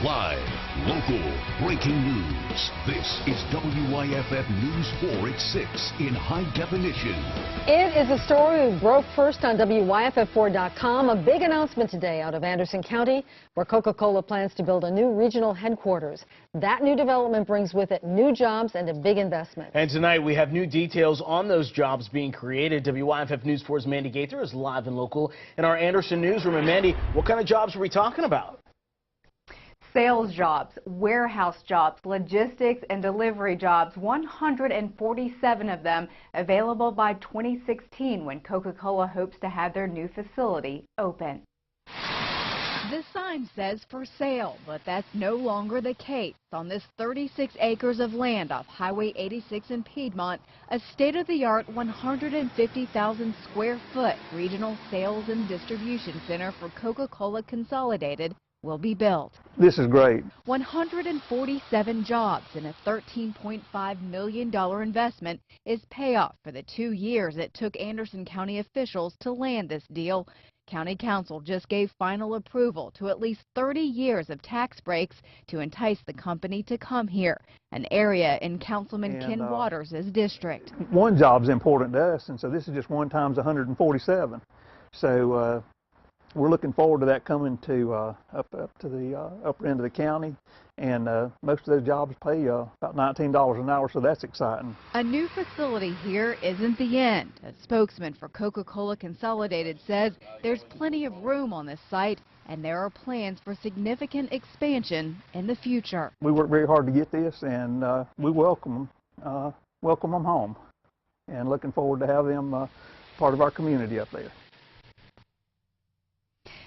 Live, local, breaking news. This is WYFF News 4 at 6 in high definition. It is a story we broke first on WYFF4.com. A big announcement today out of Anderson County, where Coca-Cola plans to build a new regional headquarters. That new development brings with it new jobs and a big investment. And tonight we have new details on those jobs being created. WYFF News 4's Mandy Gaither is live and local in our Anderson newsroom. And Mandy, what kind of jobs are we talking about? Sales jobs, warehouse jobs, logistics and delivery jobs, 147 of them available by 2016 when Coca-Cola hopes to have their new facility open. This sign says for sale, but that's no longer the case. On this 36 acres of land off Highway 86 in Piedmont, a state-of-the-art 150,000 square foot regional sales and distribution center for Coca-Cola Consolidated will be built. This is great. 147 jobs and a $13.5 million investment is payoff for the 2 years it took Anderson County officials to land this deal. County Council just gave final approval to at least 30 years of tax breaks to entice the company to come here, an area in Councilman Ken Waters' district. One job's important to us, and so this is just one times 147. So we're looking forward to that coming to up to the upper end of the county, and most of those jobs pay about $19 an hour, so that's exciting. A new facility here isn't the end. A spokesman for Coca-Cola Consolidated says there's plenty of room on this site, and there are plans for significant expansion in the future. We worked very hard to get this, and we welcome them home, and looking forward to have them part of our community up there.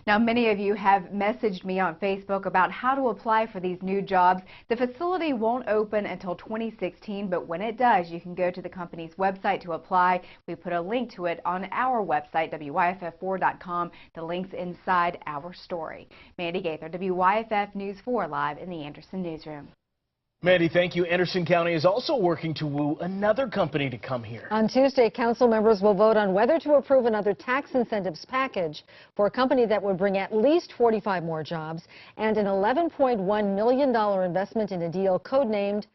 Now, many of you have messaged me on Facebook about how to apply for these new jobs. The facility won't open until 2016, but when it does, you can go to the company's website to apply. We put a link to it on our website, WYFF4.com. The link's inside our story. Mandy Gaither, WYFF News 4, live in the Anderson newsroom. Mandy, thank you. Anderson County is also working to woo another company to come here. On Tuesday, council members will vote on whether to approve another tax incentives package for a company that would bring at least 45 more jobs and an $11.1 million investment in a deal codenamed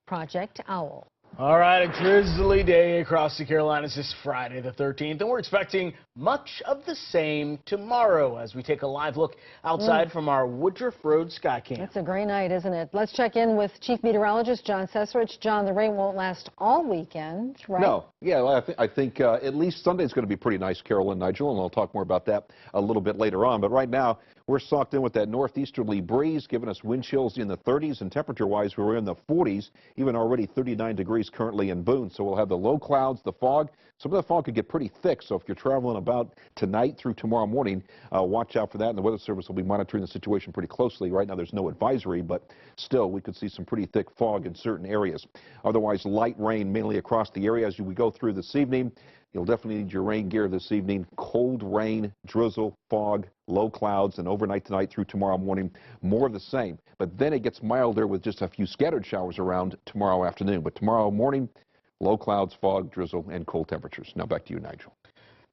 Project Owl. All right, a drizzly day across the Carolinas this Friday the 13th, and we're expecting much of the same tomorrow as we take a live look outside from our Woodruff Road Sky Cam. It's a gray night, isn't it? Let's check in with Chief Meteorologist John Cesarich. John, the rain won't last all weekend, right? No. Yeah, well, I think at least Sunday's going to be pretty nice, Carol and Nigel, and I'll talk more about that a little bit later on. But right now, we're socked in with that northeasterly breeze, giving us wind chills in the 30s, and temperature-wise, we're in the 40s, even already 39 degrees currently in Boone. So we'll have the low clouds, the fog. Some of the fog could get pretty thick, so if you're traveling about tonight through tomorrow morning, watch out for that, and the Weather Service will be monitoring the situation pretty closely. Right now, there's no advisory, but still, we could see some pretty thick fog in certain areas. Otherwise, light rain mainly across the area as we go through this evening. You'll definitely need your rain gear this evening. Cold rain, drizzle, fog, low clouds, and overnight tonight through tomorrow morning, more of the same. But then it gets milder with just a few scattered showers around tomorrow afternoon. But tomorrow morning, low clouds, fog, drizzle, and cold temperatures. Now back to you, Nigel.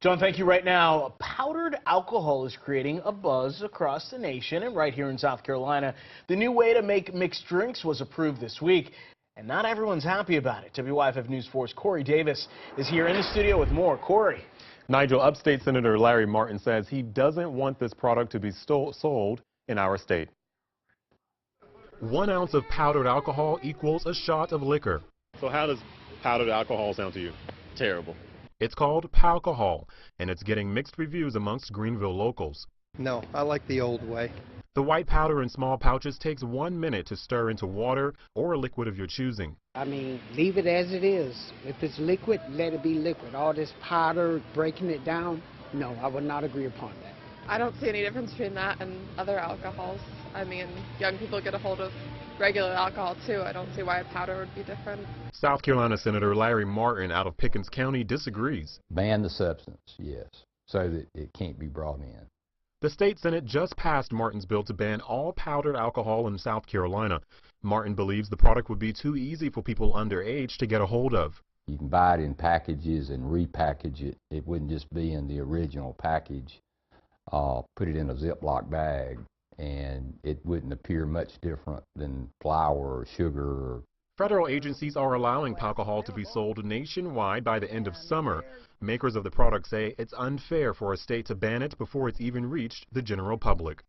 John, thank you. Right now, powdered alcohol is creating a buzz across the nation, and right here in South Carolina, the new way to make mixed drinks was approved this week. And not everyone's happy about it. WYFF News 4's Corey Davis is here in the studio with more. Corey. Nigel, Upstate Senator Larry Martin says he doesn't want this product to be sold in our state. 1 ounce of powdered alcohol equals a shot of liquor. So how does powdered alcohol sound to you? Terrible. It's called Palcohol, and it's getting mixed reviews amongst Greenville locals. No, I like the old way. The white powder in small pouches takes 1 minute to stir into water or a liquid of your choosing. I mean, leave it as it is. If it's liquid, let it be liquid. All this powder, breaking it down, no, I would not agree upon that. I don't see any difference between that and other alcohols. I mean, young people get a hold of regular alcohol too. I don't see why a powder would be different. South Carolina Senator Larry Martin out of Pickens County disagrees. Ban the substance, yes, so that it can't be brought in. The state Senate just passed Martin's bill to ban all powdered alcohol in South Carolina. Martin believes the product would be too easy for people underage to get a hold of. You can buy it in packages and repackage it. It wouldn't just be in the original package. Put it in a Ziploc bag and it wouldn't appear much different than flour or sugar or. Federal agencies are allowing alcohol to be sold nationwide by the end of summer. Makers of the product say it's unfair for a state to ban it before it's even reached the general public.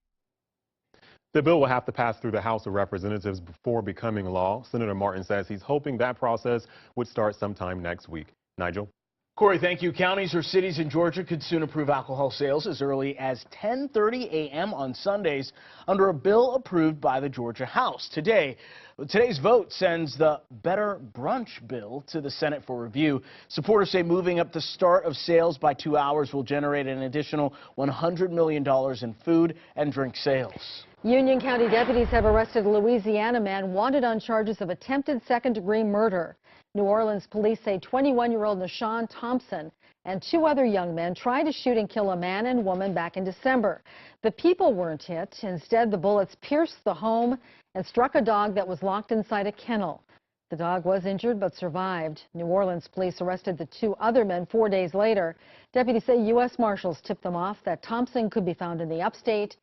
The bill will have to pass through the House of Representatives before becoming law. Senator Martin says he's hoping that process would start sometime next week. Nigel? Corey, thank you. Counties or cities in Georgia could soon approve alcohol sales as early as 10:30 a.m. on Sundays under a bill approved by the Georgia House. Today's vote sends the Better Brunch bill to the Senate for review. Supporters say moving up the start of sales by 2 hours will generate an additional $100 million in food and drink sales. Union County deputies have arrested a Louisiana man wanted on charges of attempted second-degree murder. New Orleans police say 21-year-old Nashawn Thompson and 2 other young men tried to shoot and kill a man and woman back in December. The people weren't hit. Instead, the bullets pierced the home and struck a dog that was locked inside a kennel. The dog was injured but survived. New Orleans police arrested the 2 other men 4 days later. Deputies say U.S. Marshals tipped them off that Thompson could be found in the upstate.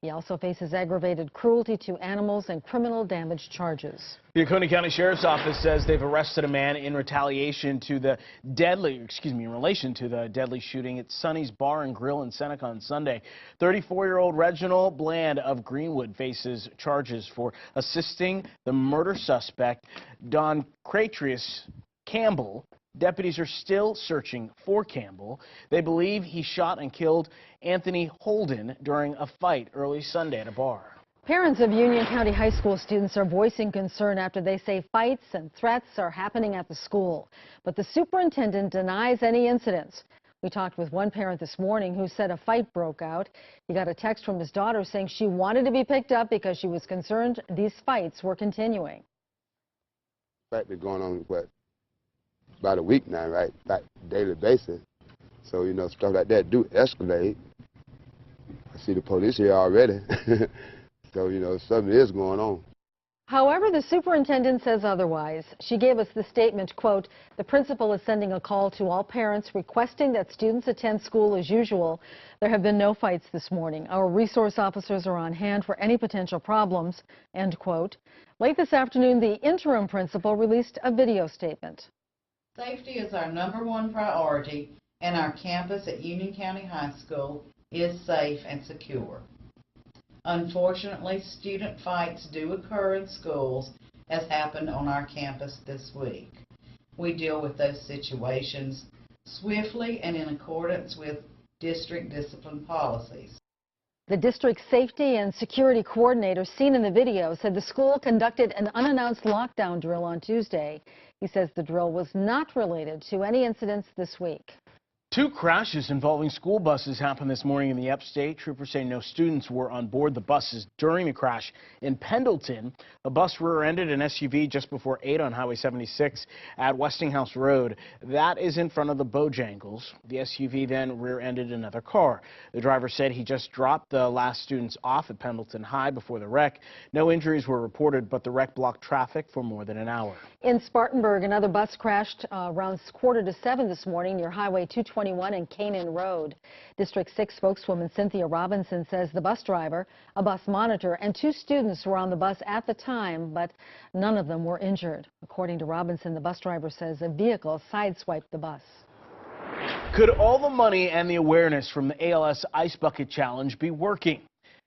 He also faces aggravated cruelty to animals and criminal damage charges. The Oconee County Sheriff's Office says they've arrested a man in relation to the deadly shooting at Sonny's Bar and Grill in Seneca on Sunday. 34-year-old Reginald Bland of Greenwood faces charges for assisting the murder suspect, Don Cratrius Campbell. Deputies are still searching for Campbell. They believe he shot and killed Anthony Holden during a fight early Sunday at a bar. Parents of Union County high school students are voicing concern after they say fights and threats are happening at the school. But the superintendent denies any incidents. We talked with one parent this morning who said a fight broke out. He got a text from his daughter saying she wanted to be picked up because she was concerned these fights were continuing. Fight been going on, what, about a week now, right? Like daily basis. So, you know, stuff like that do escalate. I see the police here already. So, you know, something is going on. However, the superintendent says otherwise. She gave us the statement, quote, "The principal is sending a call to all parents requesting that students attend school as usual. There have been no fights this morning. Our resource officers are on hand for any potential problems," end quote. Late this afternoon, the interim principal released a video statement. Safety is our #1 priority, and our campus at Union County High School is safe and secure. Unfortunately, student fights do occur in schools, as happened on our campus this week. We deal with those situations swiftly and in accordance with district discipline policies. The district safety and security coordinator seen in the video said the school conducted an unannounced lockdown drill on Tuesday. He says the drill was not related to any incidents this week. 2 crashes involving school buses happened this morning in the upstate. Troopers say no students were on board the buses during the crash. In Pendleton, a bus rear-ended an SUV just before 8 on Highway 76 at Westinghouse Road. That is in front of the Bojangles. The SUV then rear-ended another car. The driver said he just dropped the last students off at Pendleton High before the wreck. No injuries were reported, but the wreck blocked traffic for more than an hour. In Spartanburg, another bus crashed around 6:45 this morning near Highway 221 and Canaan Road. District 6 spokeswoman Cynthia Robinson says the bus driver, a bus monitor, and 2 students were on the bus at the time, but none of them were injured. According to Robinson, the bus driver says a vehicle sideswiped the bus. Could all the money and the awareness from the ALS Ice Bucket Challenge be working?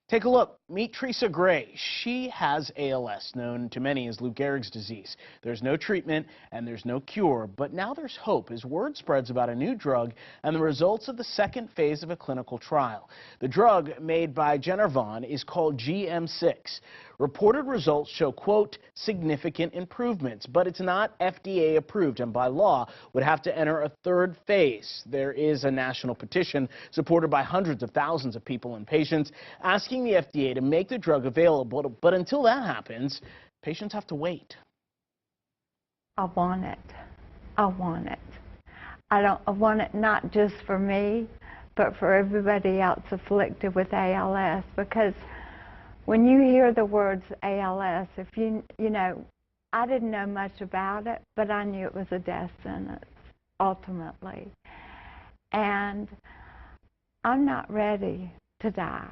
Take a look. Meet Teresa Gray. She has ALS, known to many as Lou Gehrig's disease. There's no treatment and there's no cure, but now there's hope as word spreads about a new drug and the results of the second phase of a clinical trial. The drug made by Jenner Vaughn is called GM6. Reported results show, quote, significant improvements, but it's not FDA approved and by law would have to enter a 3rd phase. There is a national petition supported by hundreds of thousands of people and patients asking the FDA to make the drug available, but until that happens, patients have to wait. I want it. I want it. I want it not just for me, but for everybody else afflicted with ALS, because when you hear the words ALS, if you know, I didn't know much about it, but I knew it was a death sentence, ultimately. And I'm not ready to die.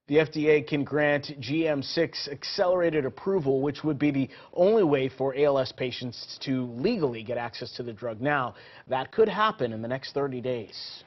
The FDA can grant GM6 accelerated approval, which would be the only way for ALS patients to legally get access to the drug now. That could happen in the next 30 days.